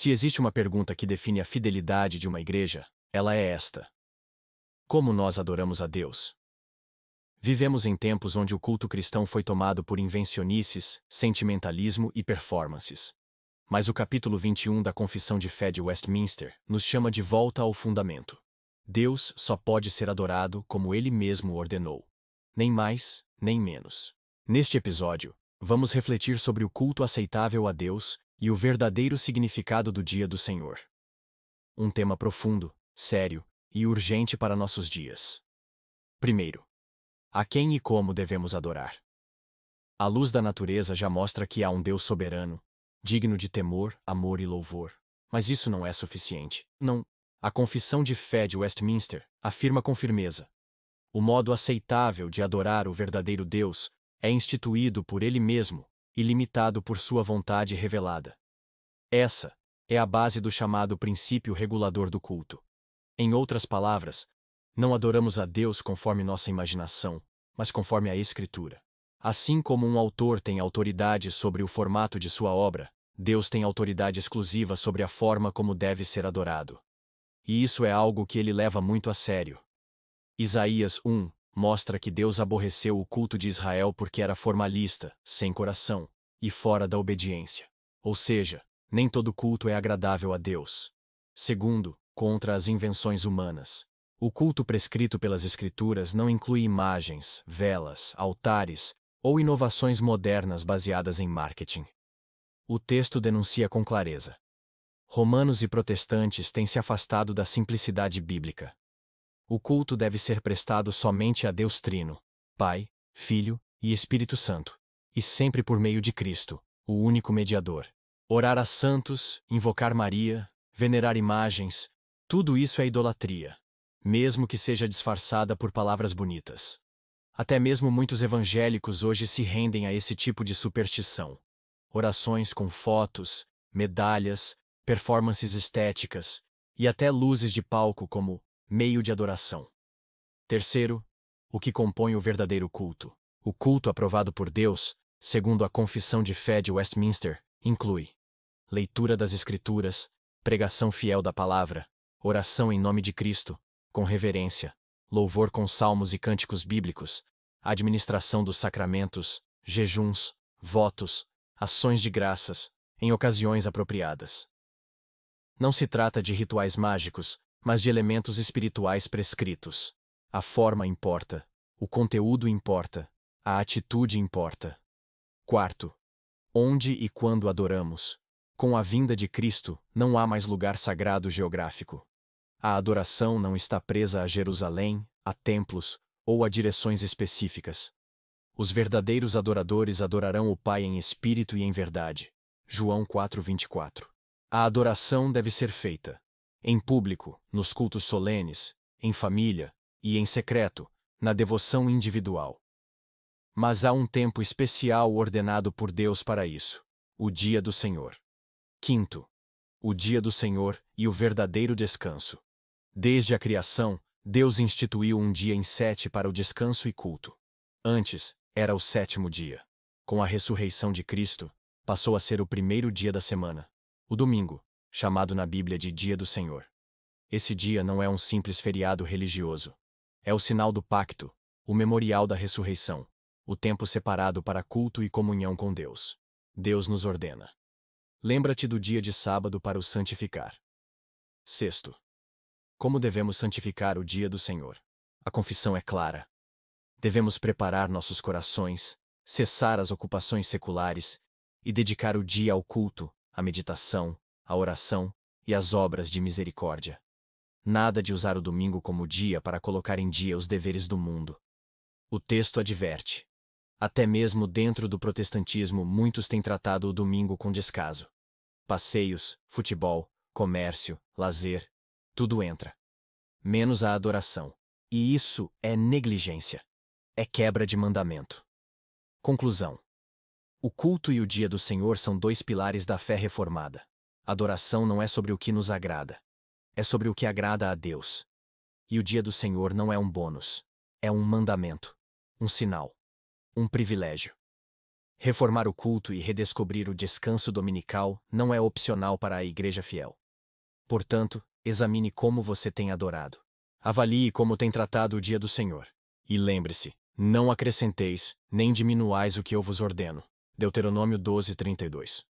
Se existe uma pergunta que define a fidelidade de uma igreja, ela é esta: como nós adoramos a Deus? Vivemos em tempos onde o culto cristão foi tomado por invencionices, sentimentalismo e performances. Mas o capítulo 21 da Confissão de Fé de Westminster nos chama de volta ao fundamento. Deus só pode ser adorado como Ele mesmo ordenou. Nem mais, nem menos. Neste episódio, vamos refletir sobre o culto aceitável a Deus e o verdadeiro significado do Dia do Senhor. Um tema profundo, sério e urgente para nossos dias. Primeiro, a quem e como devemos adorar? A luz da natureza já mostra que há um Deus soberano, digno de temor, amor e louvor. Mas isso não é suficiente. Não. A Confissão de Fé de Westminster afirma com firmeza: o modo aceitável de adorar o verdadeiro Deus é instituído por Ele mesmo e limitado por sua vontade revelada. Essa é a base do chamado princípio regulador do culto. Em outras palavras, não adoramos a Deus conforme nossa imaginação, mas conforme a Escritura. Assim como um autor tem autoridade sobre o formato de sua obra, Deus tem autoridade exclusiva sobre a forma como deve ser adorado. E isso é algo que ele leva muito a sério. Isaías 1 mostra que Deus aborreceu o culto de Israel porque era formalista, sem coração, e fora da obediência. Ou seja, nem todo culto é agradável a Deus. Segundo, contra as invenções humanas. O culto prescrito pelas Escrituras não inclui imagens, velas, altares ou inovações modernas baseadas em marketing. O texto denuncia com clareza: romanos e protestantes têm se afastado da simplicidade bíblica. O culto deve ser prestado somente a Deus Trino, Pai, Filho e Espírito Santo, e sempre por meio de Cristo, o único mediador. Orar a santos, invocar Maria, venerar imagens, tudo isso é idolatria, mesmo que seja disfarçada por palavras bonitas. Até mesmo muitos evangélicos hoje se rendem a esse tipo de superstição. Orações com fotos, medalhas, performances estéticas e até luzes de palco como meio de adoração. Terceiro, o que compõe o verdadeiro culto. O culto aprovado por Deus, segundo a Confissão de Fé de Westminster, inclui leitura das Escrituras, pregação fiel da palavra, oração em nome de Cristo, com reverência, louvor com salmos e cânticos bíblicos, administração dos sacramentos, jejuns, votos, ações de graças, em ocasiões apropriadas. Não se trata de rituais mágicos, mas de elementos espirituais prescritos. A forma importa, o conteúdo importa, a atitude importa. Quarto, onde e quando adoramos. Com a vinda de Cristo, não há mais lugar sagrado geográfico. A adoração não está presa a Jerusalém, a templos ou a direções específicas. Os verdadeiros adoradores adorarão o Pai em espírito e em verdade. João 4:24. A adoração deve ser feita em público, nos cultos solenes, em família e em secreto, na devoção individual. Mas há um tempo especial ordenado por Deus para isso: o Dia do Senhor. Quinto, o Dia do Senhor e o verdadeiro descanso. Desde a criação, Deus instituiu um dia em 7 para o descanso e culto. Antes, era o 7º dia. Com a ressurreição de Cristo, passou a ser o primeiro dia da semana, o domingo, chamado na Bíblia de Dia do Senhor. Esse dia não é um simples feriado religioso. É o sinal do pacto, o memorial da ressurreição, o tempo separado para culto e comunhão com Deus. Deus nos ordena: lembra-te do dia de sábado para o santificar. Sexto, como devemos santificar o dia do Senhor? A confissão é clara. Devemos preparar nossos corações, cessar as ocupações seculares e dedicar o dia ao culto, à meditação, à oração e às obras de misericórdia. Nada de usar o domingo como dia para colocar em dia os deveres do mundo. O texto adverte: até mesmo dentro do protestantismo muitos têm tratado o domingo com descaso. Passeios, futebol, comércio, lazer, tudo entra. Menos a adoração. E isso é negligência. É quebra de mandamento. Conclusão. O culto e o Dia do Senhor são 2 pilares da fé reformada. Adoração não é sobre o que nos agrada. É sobre o que agrada a Deus. E o Dia do Senhor não é um bônus. É um mandamento. Um sinal. Um privilégio. Reformar o culto e redescobrir o descanso dominical não é opcional para a igreja fiel. Portanto, examine como você tem adorado. Avalie como tem tratado o dia do Senhor. E lembre-se, não acrescenteis, nem diminuais o que eu vos ordeno. Deuteronômio 12:32.